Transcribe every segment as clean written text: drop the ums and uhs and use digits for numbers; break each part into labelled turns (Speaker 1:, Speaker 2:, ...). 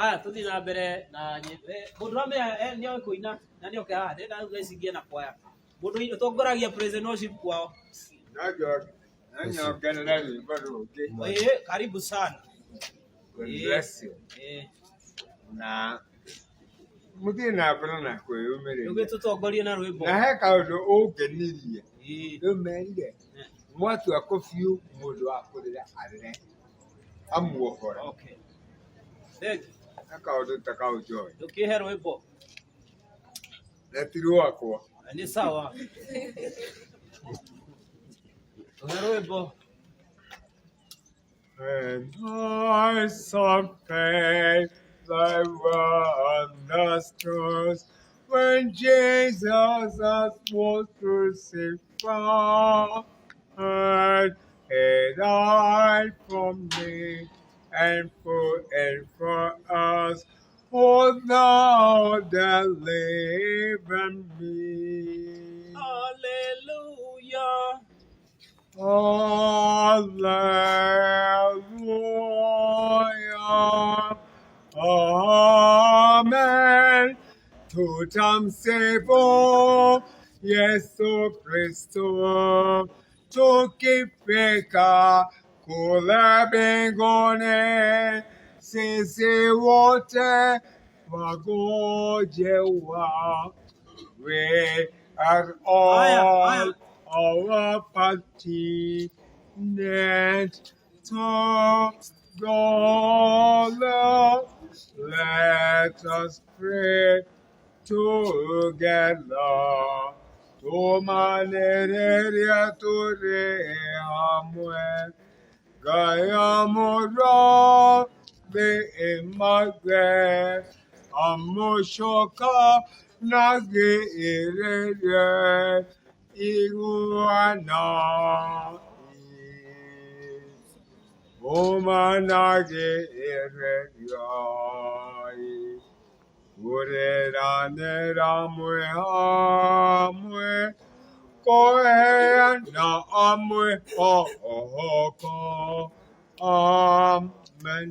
Speaker 1: Aya tuthi na mbere na mundu ame ndio kuina na ndio ka na ugecingie na kwaya mundu utongoragia praise and worship kwao karibu sana.
Speaker 2: Bless you. Na muthi na mbere na kwiyumire
Speaker 1: ndio tutongorie na rwimbo
Speaker 2: na he kaundu ungenirie umerire mwatu akofiu mundu wa kurira arire amuohora.
Speaker 1: Okay, thank you.
Speaker 2: Kaundu takaujoy
Speaker 1: Tukihe rwimbo
Speaker 2: na tiru wakwa
Speaker 1: ni sawa. Tukihe rwimbo.
Speaker 2: And I saw faith thy wonders when Jesus was crucified. He died for me and for us. Oh, thou that live in me.
Speaker 1: Hallelujah.
Speaker 2: Hallelujah. Amen. Tutam sevo Yesu Christo. Tukifika kule mbinguni sisi wote wagojewa. We are all our party net to God. Let us pray together. To maneria to rehamwe Gaya mora be imagre Amoshoka nage irere iguana Omanage irere Urerane ramwe amwe koena amwe oko. Amen.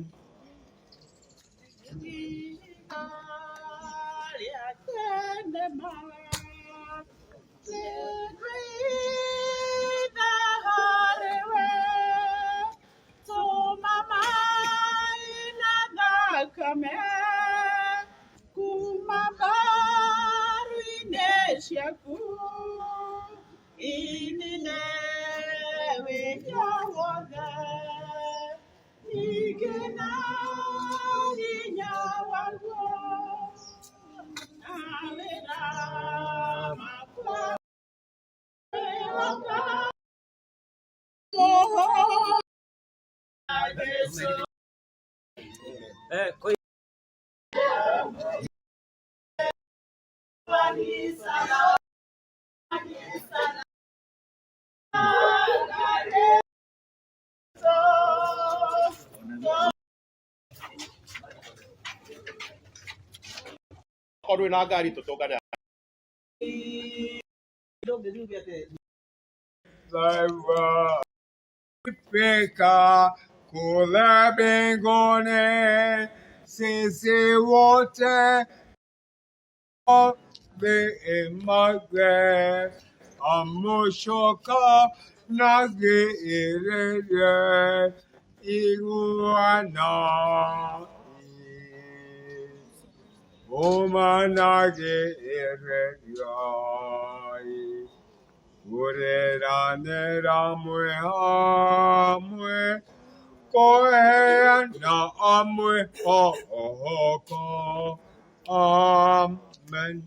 Speaker 3: Korwe na gari tutogana
Speaker 2: Peka kule mbinguni sisi wote beimagre amushoka nage irere iguana omanage irere urerane ramwe amwe koena amwe oko. Amen.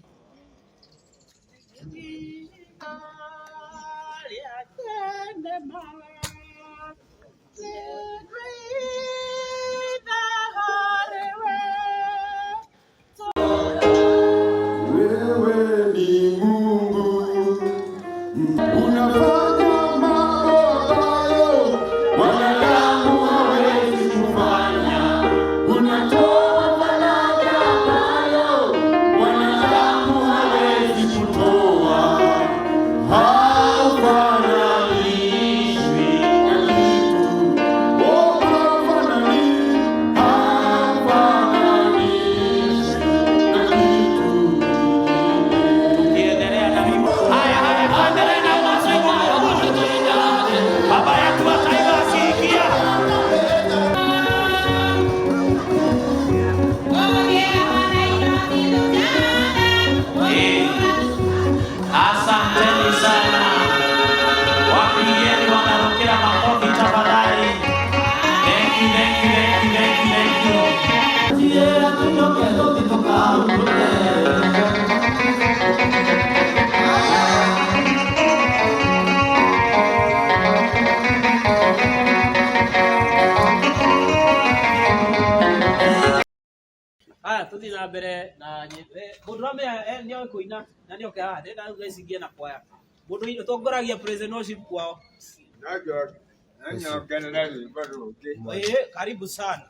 Speaker 4: Haufananishwi na kitu, oh, haufananishwi
Speaker 1: Haya, tuthi na mbere na mundu amenya nio kuina na nio kia hade na ugecingie na kwaya mundu utongoragia praise and worship kwao. Karibu sana.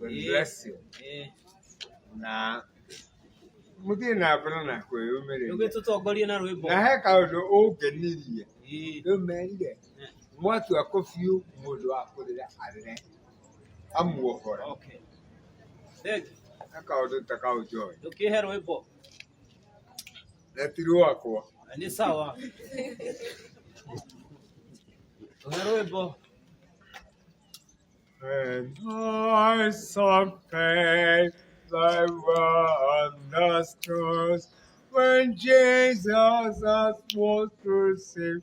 Speaker 2: Bless you. Na muthie na mbere na kwĩyũmĩrĩria
Speaker 1: ũgĩtũtongorie na rwĩmbo
Speaker 2: na he kaũndũ ũngenirie ndũmerire mwatua kũbiũ mũndũ wa kũrĩra arĩre amuohora na kaũndũ ta kau njoĩ
Speaker 1: ndũkĩhe rwĩmbo
Speaker 2: na ti rwakwa
Speaker 1: nĩ sawa tũhe rwĩmbo.
Speaker 2: And I saw faith thy wondrous cross when Jesus was crucified.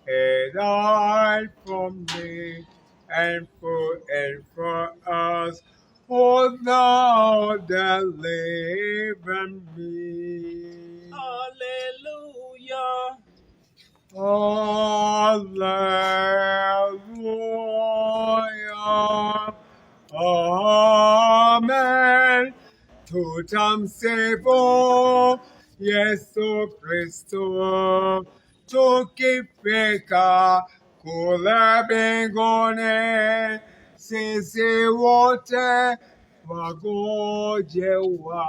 Speaker 2: He died for me and for us. Oh, thou that live in me.
Speaker 1: Hallelujah.
Speaker 2: Hallelujah. Amen. Tutam sebo Yesu Christo. Tukifika kule mbinguni sisi wote wagojewa.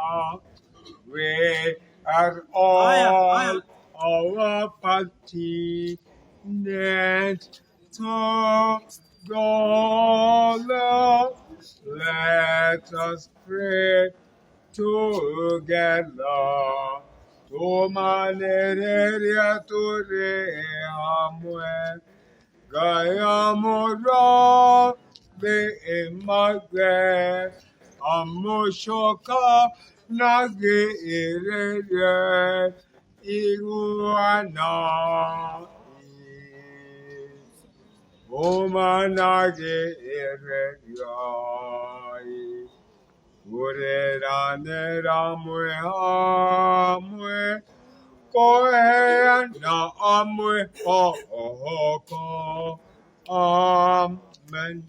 Speaker 2: We are all our party net to God. Let us pray together. To maneria to rehamwe. Gayamura the imagre. Amushoka nage irere. Iguana Omanage Eregai Urerane Ramwe Amwe Koena Amwe Oko Amen.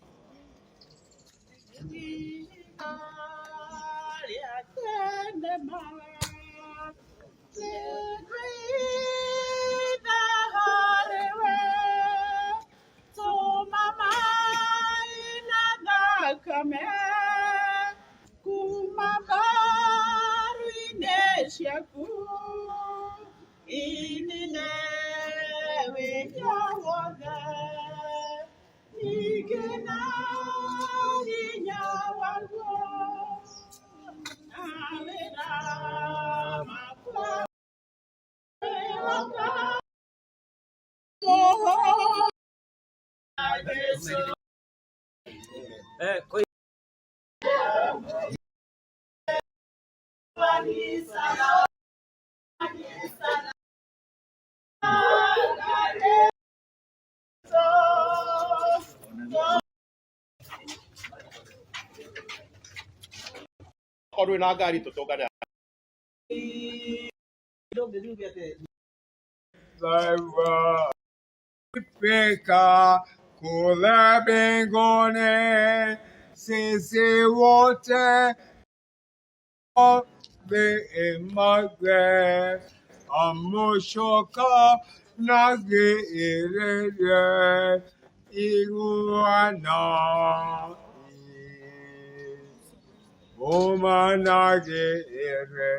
Speaker 3: Korwe na ngari tutungane
Speaker 2: Peka kule mbinguni sisi wote imagre amushoka nage irere iguana omanage irere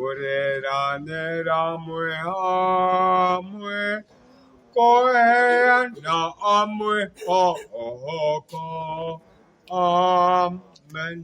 Speaker 2: urerane ramwe amwe koena amwe oko amen.